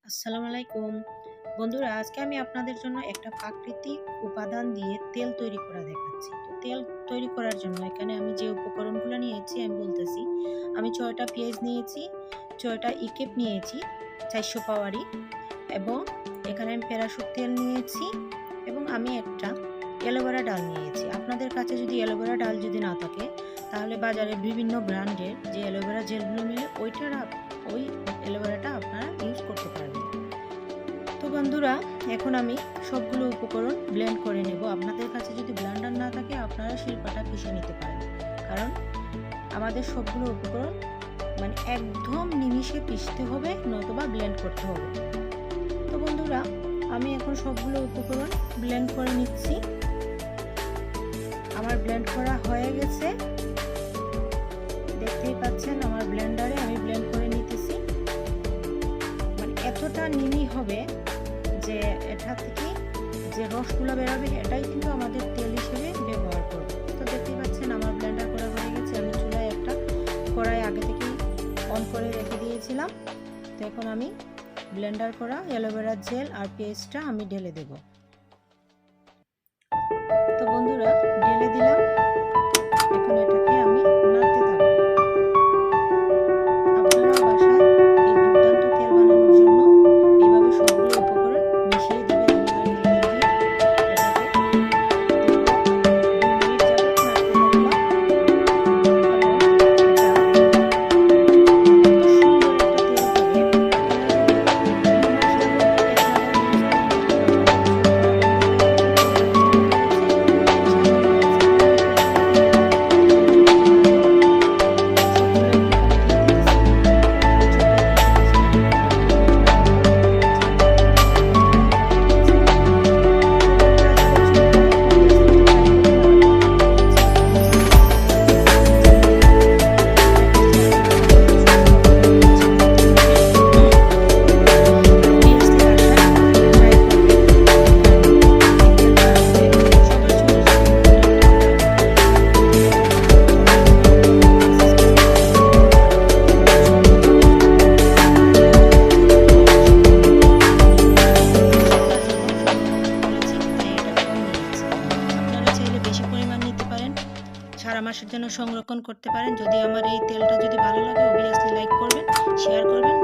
আসসালামু আলাইকুম বন্ধুরা, আজকে আমি আপনাদের জন্য একটা প্রাকৃতিক উপাদান দিয়ে তেল তৈরি করা দেখাচ্ছি। তো তেল তৈরি করার জন্য এখানে আমি যে উপকরণগুলো নিয়েছি আমি বলতেছি। আমি 6টা পেঁয়াজ নিয়েছি, 6টা ইকেপ নিয়েছি 400 পাওয়ারি, এবং এখানে আমি প্যারাশুট তেল নিয়েছি, এবং আমি একটা অ্যালোভেরা ডাল নিয়েছি। আপনাদের কাছে যদি অ্যালোভেরা ডাল যদি না থাকে, তাহলে বাজারে বিভিন্ন ব্র্যান্ডের যে অ্যালোভেরা জেলগুলো মিলে ওই অ্যালোভেরাটা আপনারা ইউজ করতে পারবেন। তো বন্ধুরা, এখন আমি সবগুলো উপকরণ ব্লেন্ড করে নেব। আপনাদের কাছে যদি ব্লেন্ডার না থাকে, আপনারা শিলপাটা পিষে নিতে পারেন, কারণ আমাদের সবগুলো উপকরণ একদম নিমিষে পিষতে হবে, নতুবা ব্লেন্ড করতে হবে। তো বন্ধুরা, আমি এখন সবগুলো উপকরণ ব্লেন্ড করে নিচ্ছি। আমার ব্লেন্ড করা হয়ে গেছে, দেখতেই পাচ্ছেন আমার ব্লেন্ডারে আমি ব্লেন্ড করে নিতেছি। এতটা মিহি হবে যে এটা থেকে যে রসগুলো বেরোবে এটাই কিন্তু আমাদের তেল হিসেবে ব্যবহার করব। তো দেখতেই পাচ্ছেন আমার ব্লেন্ডার করা হয়ে গেছে। আমি চুলায় একটা কড়াই আগে থেকেই অন করে রেখে দিয়েছিলাম। তো এখন আমি ব্লেন্ডার করা অ্যালোভেরা জেল আর পেস্টটা আমি ঢেলে দেব। তো বন্ধুরা, ঢেলে দিলাম। এখন এটাকে আমি নাড়তে থাকবো। আপনারাও বাসায় এই দুর্দান্ত তেল বানানোর জন্য এইভাবে সবগুলো উপকরণ মিশিয়ে দিবেন। সারা মাসের জন্য সংরক্ষণ করতে পারেন। যদি আমার এই তেলটা যদি ভালো লাগে, অবভিয়াসলি লাইক করবেন, শেয়ার করবেন।